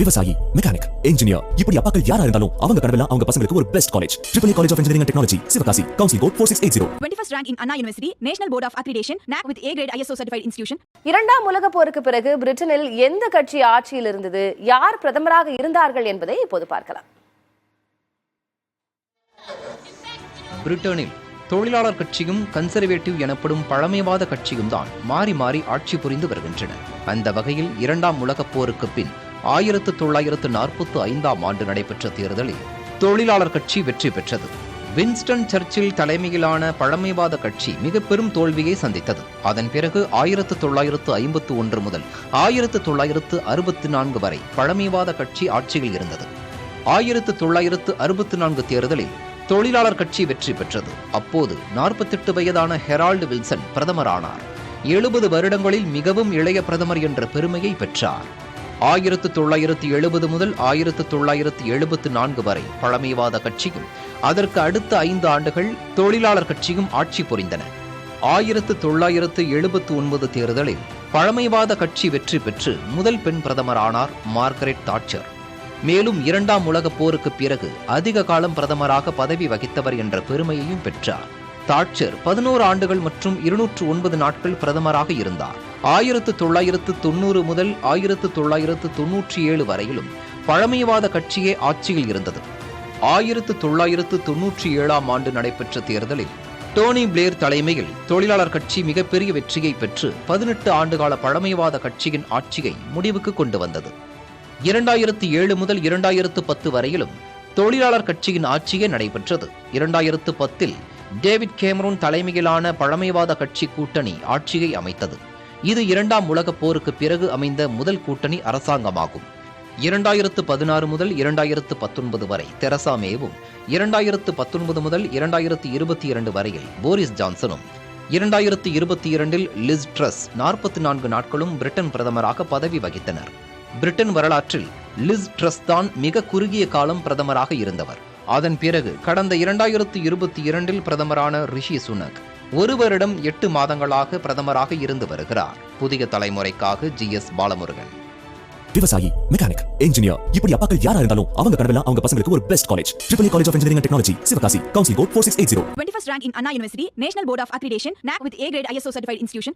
விவசாயி, mechanic, engineer, இப்படி அப்பாக்கள் யாரா இருந்தாலும் அவங்க கனவெல்லாம் அவங்க பசங்களுக்கு ஒரு best college. AAA College of Engineering and Technology, Sivakasi. Counseling code 4680. 21st rank in Anna University, National Board of Accreditation, NAC with A grade ISO certified institution. இரண்டாம் உலகப் போருக்கு பிறகு பிரிட்டனில் எந்த கட்சி ஆட்சியில் இருந்தது, யார் பிரதமராக இருந்தார்கள் என்பதை இப்போது பார்க்கலாம். பிரிட்டனில் தொழிலாளர் கட்சியும் கன்சர்வேட்டிவ் எனப்படும் பழமைவாத கட்சியும் தான் மாறி மாறி ஆட்சி புரிந்து வருகின்றன. அந்த வகையில் இரண்டாம் உலகப் போருக்கு பின் 1945ஆம் ஆண்டு நடைபெற்ற தேர்தலில் தொழிலாளர் கட்சி வெற்றி பெற்றது. வின்ஸ்டன் சர்ச்சில் தலைமையிலான பழமைவாத கட்சி மிக பெரும் தோல்வியை சந்தித்தது. அதன் பிறகு 1951 முதல் 1964 வரை பழமைவாத கட்சி ஆட்சியில் இருந்தது. 1964 தேர்தலில் தொழிலாளர் கட்சி வெற்றி பெற்றது. அப்போது 48 வயதான ஹெரால்டு வில்சன் பிரதமரானார். 70 வருடங்களில் மிகவும் இளைய பிரதமர் என்ற பெருமையை பெற்றார். 1970 முதல் 1974 வரை பழமைவாத கட்சியும் அதற்கு அடுத்த 5 ஆண்டுகள் தொழிலாளர் கட்சியும் ஆட்சி புரிந்தன. 1979 தேர்தலில் பழமைவாத கட்சி வெற்றி பெற்று முதல் பெண் பிரதமரானார் மார்கரெட் தாட்சர். மேலும் இரண்டாம் உலகப் போருக்கு பிறகு அதிக காலம் பிரதமராக பதவி வகித்தவர் என்ற பெருமையையும் பெற்றார். தாட்சர் 11 ஆண்டுகள் மற்றும் 209 நாட்கள் பிரதமராக இருந்தார். 1990 முதல் 1997 வரையிலும் பழமைவாத கட்சியே ஆட்சியில் இருந்தது. 1997ஆம் ஆண்டு நடைபெற்ற தேர்தலில் டோனி பிளேர் தலைமையில் தொழிலாளர் கட்சி மிகப்பெரிய வெற்றியை பெற்று 18 ஆண்டுகால பழமைவாத கட்சியின் ஆட்சியை முடிவுக்கு கொண்டு வந்தது. 2007 முதல் 2010 வரையிலும் தொழிலாளர் கட்சியின் ஆட்சியே நடைபெற்றது. 2010இல் டேவிட் கேமரூன் தலைமையிலான பழமைவாத கட்சி கூட்டணி ஆட்சியை அமைத்தது. இது இரண்டாம் உலகப் போருக்கு பிறகு அமைந்த முதல் கூட்டணி அரசாங்கமாகும். 2016 முதல் 2019 வரை தெரசா மேவும், 2019 முதல் 2022 வரையில் போரிஸ் ஜான்சனும், 2022இல் லிஸ் ட்ரஸ் 44 நாட்களும் பிரிட்டன் பிரதமராக பதவி வகித்தனர். பிரிட்டன் வரலாற்றில் லிஸ் ட்ரஸ் தான் மிக குறுகிய காலம் பிரதமராக இருந்தவர். அதன் பிறகு கடந்த 2022இல் பிரதமரான ரிஷி சுனக் 1 வருடம் 8 மாதங்களாக பிரதமராக இருந்து வருகிறார். புதிய தலைமுறைக்காக GS பாலமுருகன். விவசாயி, மெக்கானிக், இன்ஜினியர், இப்படி அப்பாக்கள் யாரா இருந்தாலும் அவங்க கனவெல்லாம் அவங்க பசங்களுக்கு ஒரு best college. AAA College of Engineering and Technology, Sivakasi. Counseling code 4680. 21st rank in Anna University, National Board of Accreditation, NAC with A grade ISO certified institution.